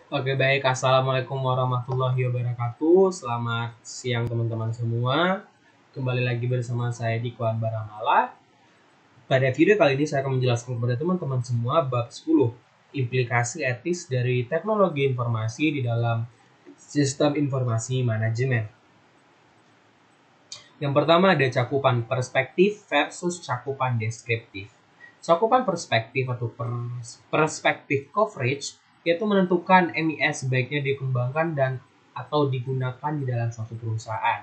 Oke, baik. Assalamualaikum warahmatullahi wabarakatuh. Selamat siang teman-teman semua. Kembali lagi bersama saya Dikwan Baramala. Pada video kali ini saya akan menjelaskan kepada teman-teman semua bab 10, implikasi etis dari teknologi informasi di dalam sistem informasi manajemen. Yang pertama ada cakupan perspektif versus cakupan deskriptif. Cakupan perspektif atau perspektif coverage yaitu menentukan MIS sebaiknya dikembangkan dan atau digunakan di dalam suatu perusahaan.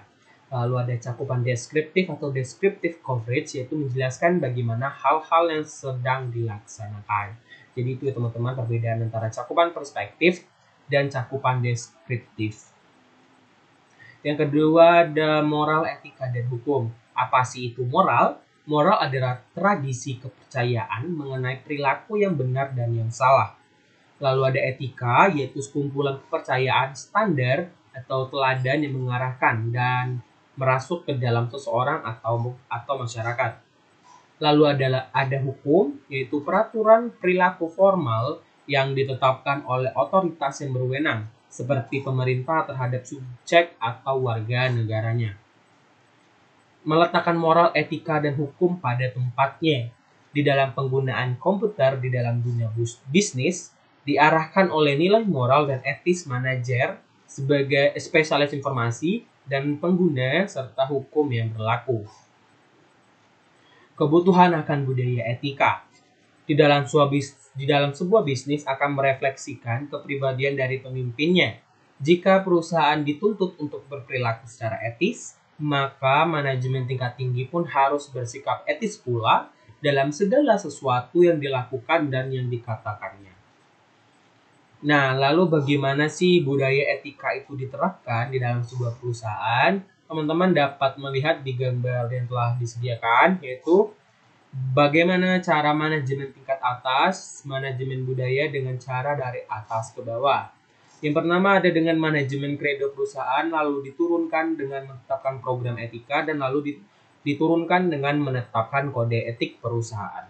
Lalu ada cakupan deskriptif atau descriptive coverage yaitu menjelaskan bagaimana hal-hal yang sedang dilaksanakan. Jadi itu ya teman-teman perbedaan antara cakupan perspektif dan cakupan deskriptif. Yang kedua ada moral, etika, dan hukum. Apa sih itu moral? Moral adalah tradisi kepercayaan mengenai perilaku yang benar dan yang salah. Lalu ada etika, yaitu sekumpulan kepercayaan standar atau teladan yang mengarahkan dan merasuk ke dalam seseorang atau masyarakat. Lalu ada hukum, yaitu peraturan perilaku formal yang ditetapkan oleh otoritas yang berwenang, seperti pemerintah terhadap subjek atau warga negaranya. Meletakkan moral, etika, dan hukum pada tempatnya. Di dalam penggunaan komputer di dalam dunia bisnis, diarahkan oleh nilai moral dan etis manajer sebagai spesialis informasi dan pengguna serta hukum yang berlaku. Kebutuhan akan budaya etika. Di dalam sebuah bisnis akan merefleksikan kepribadian dari pemimpinnya. Jika perusahaan dituntut untuk berperilaku secara etis, maka manajemen tingkat tinggi pun harus bersikap etis pula dalam segala sesuatu yang dilakukan dan yang dikatakannya. Nah, lalu bagaimana sih budaya etika itu diterapkan di dalam sebuah perusahaan? Teman-teman dapat melihat di gambar yang telah disediakan, yaitu bagaimana cara manajemen tingkat atas, manajemen budaya dengan cara dari atas ke bawah. Yang pertama ada dengan manajemen kredo perusahaan, lalu diturunkan dengan menetapkan program etika, dan lalu diturunkan dengan menetapkan kode etik perusahaan.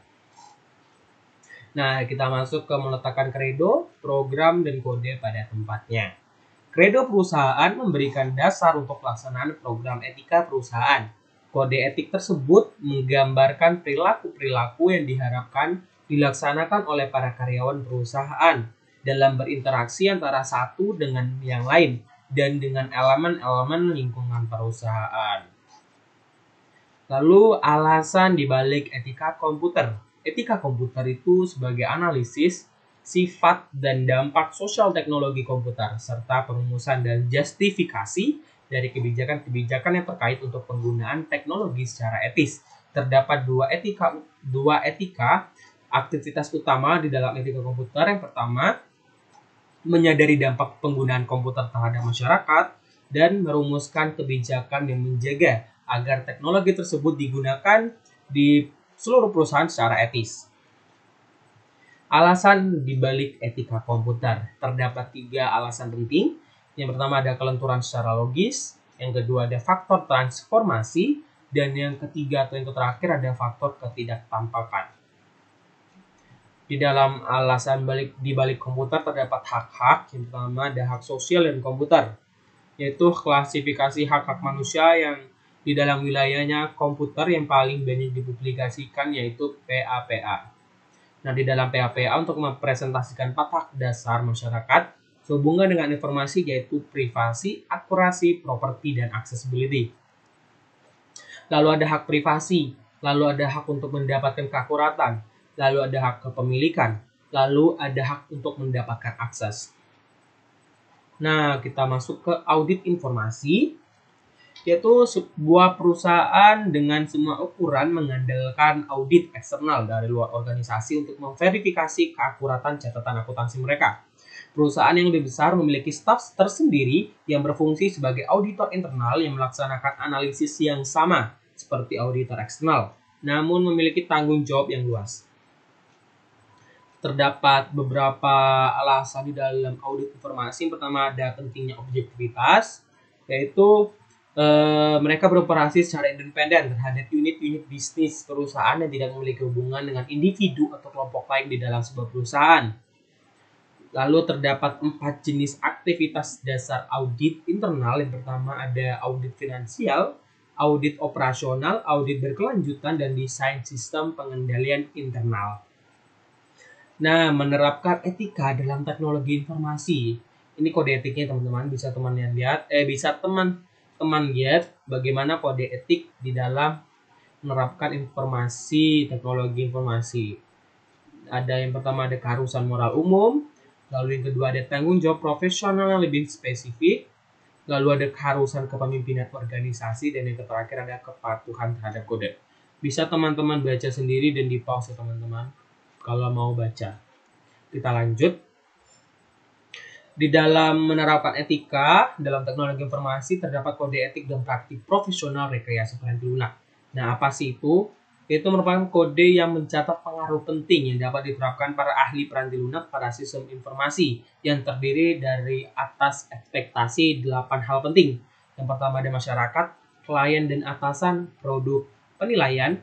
Nah, kita masuk ke meletakkan kredo, program, dan kode pada tempatnya. Kredo perusahaan memberikan dasar untuk pelaksanaan program etika perusahaan. Kode etik tersebut menggambarkan perilaku-perilaku yang diharapkan dilaksanakan oleh para karyawan perusahaan dalam berinteraksi antara satu dengan yang lain dan dengan elemen-elemen lingkungan perusahaan. Lalu alasan dibalik etika komputer. Etika komputer itu sebagai analisis sifat dan dampak sosial teknologi komputer serta perumusan dan justifikasi dari kebijakan-kebijakan yang terkait untuk penggunaan teknologi secara etis. Terdapat dua etika aktivitas utama di dalam etika komputer. Yang pertama, menyadari dampak penggunaan komputer terhadap masyarakat dan merumuskan kebijakan yang menjaga agar teknologi tersebut digunakan di seluruh perusahaan secara etis. Alasan dibalik etika komputer. Terdapat 3 alasan penting. Yang pertama ada kelenturan secara logis, yang kedua ada faktor transformasi, dan yang ketiga atau yang terakhir ada faktor ketidaktampakan. Di dalam alasan di balik komputer terdapat hak-hak. Yang pertama ada hak sosial dan komputer, yaitu klasifikasi hak-hak manusia yang di dalam wilayahnya komputer yang paling banyak dipublikasikan yaitu PAPA. Nah, di dalam PAPA untuk mempresentasikan 4 hak dasar masyarakat sehubungan dengan informasi yaitu privasi, akurasi, properti, dan accessibility. Lalu ada hak privasi, lalu ada hak untuk mendapatkan keakuratan, lalu ada hak kepemilikan, lalu ada hak untuk mendapatkan akses. Nah, kita masuk ke audit informasi, yaitu sebuah perusahaan dengan semua ukuran mengandalkan audit eksternal dari luar organisasi untuk memverifikasi keakuratan catatan akuntansi mereka. Perusahaan yang lebih besar memiliki staf tersendiri yang berfungsi sebagai auditor internal yang melaksanakan analisis yang sama seperti auditor eksternal, namun memiliki tanggung jawab yang luas. Terdapat beberapa alasan di dalam audit informasi. Yang pertama ada pentingnya objektivitas, yaitu mereka beroperasi secara independen terhadap unit-unit bisnis perusahaan yang tidak memiliki hubungan dengan individu atau kelompok lain di dalam sebuah perusahaan. Lalu terdapat 4 jenis aktivitas dasar audit internal. Yang pertama ada audit finansial, audit operasional, audit berkelanjutan, dan desain sistem pengendalian internal. Nah, menerapkan etika dalam teknologi informasi. Ini kode etiknya teman-teman, bisa teman-teman lihat bagaimana kode etik di dalam menerapkan informasi, teknologi informasi. Ada yang pertama ada keharusan moral umum, lalu yang kedua ada tanggung jawab profesional yang lebih spesifik, lalu ada keharusan kepemimpinan organisasi, dan yang terakhir ada kepatuhan terhadap kode. Bisa teman-teman baca sendiri dan di pause ya teman-teman kalau mau baca. Kita lanjut. Di dalam menerapkan etika dalam teknologi informasi terdapat kode etik dan praktik profesional rekayasa penghenti lunak. Nah, apa sih itu? Itu merupakan kode yang mencatat pengaruh penting yang dapat diterapkan para ahli peranti lunak pada sistem informasi yang terdiri dari atas ekspektasi 8 hal penting. Yang pertama ada masyarakat, klien dan atasan, produk, penilaian,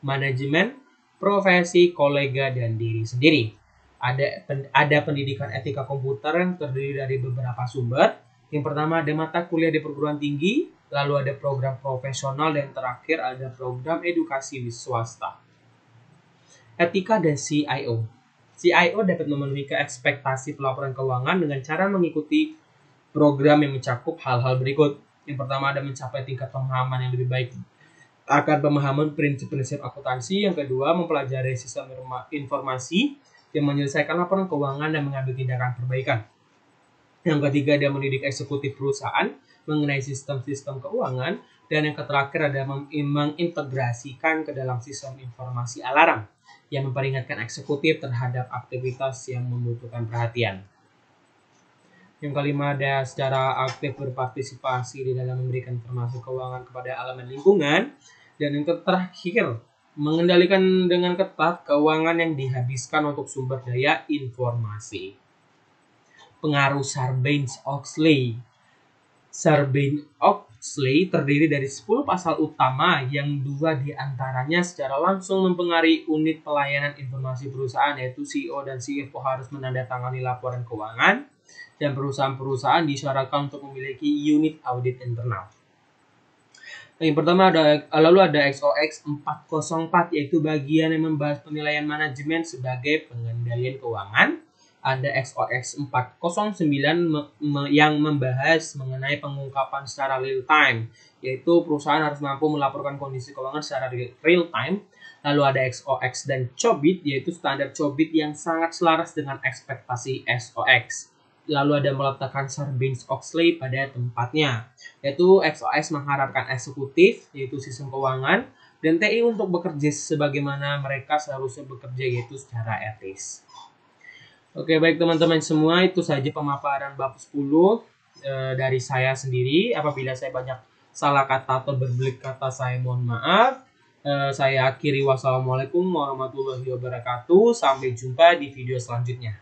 manajemen, profesi, kolega, dan diri sendiri. Ada pendidikan etika komputer yang terdiri dari beberapa sumber. Yang pertama ada mata kuliah di perguruan tinggi, lalu ada program profesional, dan terakhir ada program edukasi di swasta. Etika dan CIO. CIO dapat memenuhi ekspektasi pelaporan keuangan dengan cara mengikuti program yang mencakup hal-hal berikut. Yang pertama ada mencapai tingkat pemahaman yang lebih baik akan pemahaman prinsip-prinsip akuntansi. Yang kedua mempelajari sistem informasi yang menyelesaikan laporan keuangan dan mengambil tindakan perbaikan. Yang ketiga ada mendidik eksekutif perusahaan mengenai sistem-sistem keuangan. Dan yang terakhir ada mengintegrasikan ke dalam sistem informasi alarm yang memperingatkan eksekutif terhadap aktivitas yang membutuhkan perhatian. Yang kelima ada secara aktif berpartisipasi di dalam memberikan informasi keuangan kepada elemen lingkungan. Dan yang terakhir mengendalikan dengan ketat keuangan yang dihabiskan untuk sumber daya informasi. Pengaruh Sarbanes-Oxley. Sarbanes-Oxley terdiri dari 10 pasal utama yang 2 diantaranya secara langsung mempengaruhi unit pelayanan informasi perusahaan, yaitu CEO dan CFO harus menandatangani laporan keuangan, dan perusahaan-perusahaan disyaratkan untuk memiliki unit audit internal. Yang pertama lalu ada XOX 404, yaitu bagian yang membahas penilaian manajemen sebagai pengendalian keuangan. Ada XOX 409 yang membahas mengenai pengungkapan secara real time, yaitu perusahaan harus mampu melaporkan kondisi keuangan secara real time. Lalu ada XOX dan COBIT, yaitu standar COBIT yang sangat selaras dengan ekspektasi SOX. Lalu ada meletakkan Sarbanes-Oxley pada tempatnya, yaitu XOX mengharapkan eksekutif, yaitu sistem keuangan, dan TI untuk bekerja sebagaimana mereka seharusnya bekerja, yaitu secara etis. Oke, baik teman-teman semua, itu saja pemaparan bab 10 dari saya sendiri. Apabila saya banyak salah kata atau berbelit kata, saya mohon maaf. Saya akhiri, wassalamualaikum warahmatullahi wabarakatuh. Sampai jumpa di video selanjutnya.